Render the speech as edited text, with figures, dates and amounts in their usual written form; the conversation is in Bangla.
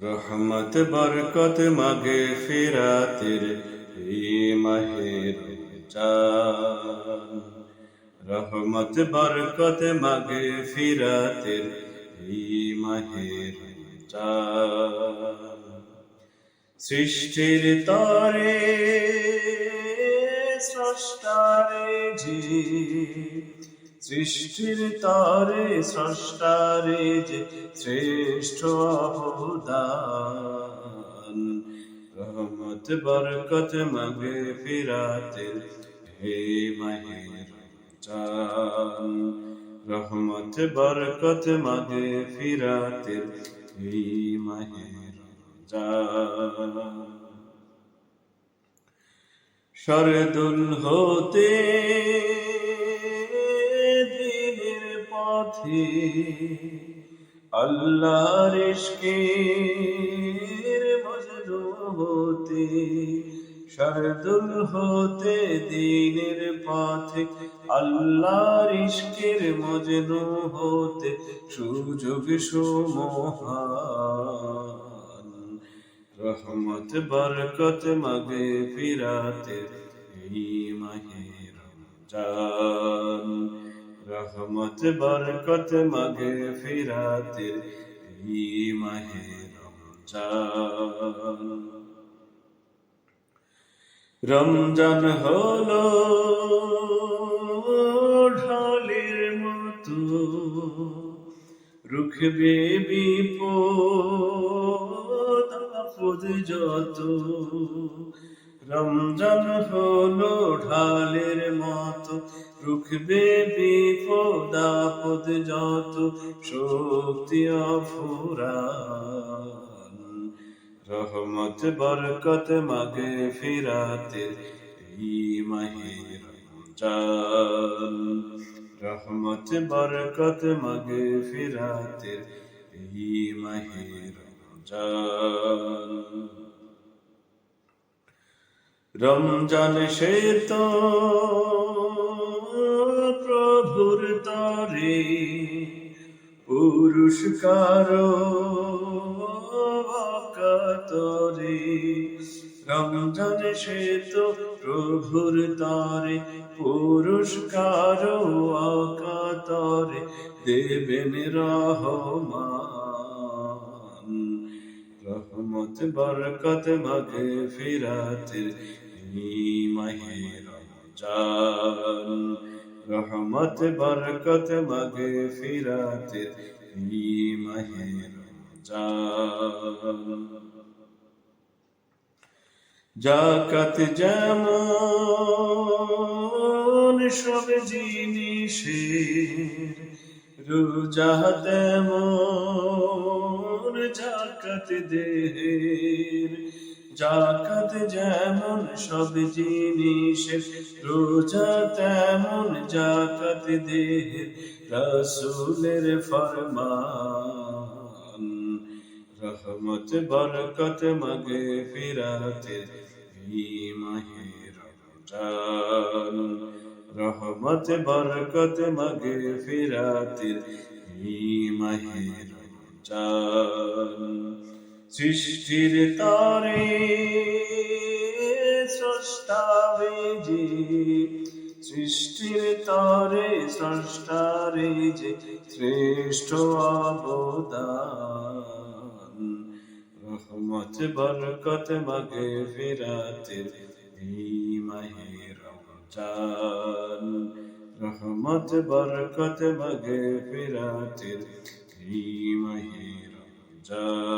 রহমত বরকত মাগে ফিরাতের এই মাহে রমজান। রহমত বরকত মাগে ফিরাতের এই মাহে রমজান। সৃষ্টির তরে স্রষ্টারে যে, সৃষ্টির তরে স্রষ্টারে যে শ্রেষ্ঠ অবদান। রহমত বরকত মাগে ফিরাতের হে মাহে রমজান। রহমত বরকত মাগে ফিরাতের হে মাহে রমজান। শরদুল হতে দিনের পথে আল্লাহর ইশকের মজনু হতে, শরদুল হতে দিনের পথে আল্লাহর ইশকের মজনু হতে সুযোগ সুমহান। রহমত বরকত মাগে ফিরাতের এই মাহে রমজান। রহমত বরকত মাগে ফিরাতের এই মাহে রমজান। রমজান হলো ঢালের মতো রুখবে বিপদ আপদ যত। রমজান হলো ঢালের মতো রুখবে বিপদ আপদ যত, শক্তি অফুরান। রহমত বরকত মাগে ফিরাতের এই মাহে রমজান। রহমত বরকত মাগে ফিরাতের এই মাহে রমজান। রমজান সে তো প্রভুর তরে পুরস্কার অকাতরে। রমজান সে তো প্রভুর তরে পুরস্কার অকাতরে দেবেন রহমান। রহমত বরকত মাগে ফিরাতের এই মাহে রমজান। রহমত বরকত মাগে ফিরাতের এই মাহে রমজান। যাকাত যেমন সব জিনিসের, রোজা তেমন যাকাত দেহের। যাকাত যেমন সব জিনিসের, রোজা তেমন যাকাত দেহের। রাসূলের ফরমান। রহমত বরকত মাগে ফিরাতের এই মাহে রমজান। রহমত বরকত মাগে ফিরাতের এই মাহে রমজান। সৃষ্টির তরে স্রষ্টারে যে, সৃষ্টির তরে স্রষ্টারে যে শ্রেষ্ঠ অবদান। রহমত বরকত মাগে ফিরাতের এই মাহে রমজান। রহমত বরকত মাগে ফিরাতের এই মাহে রমজান।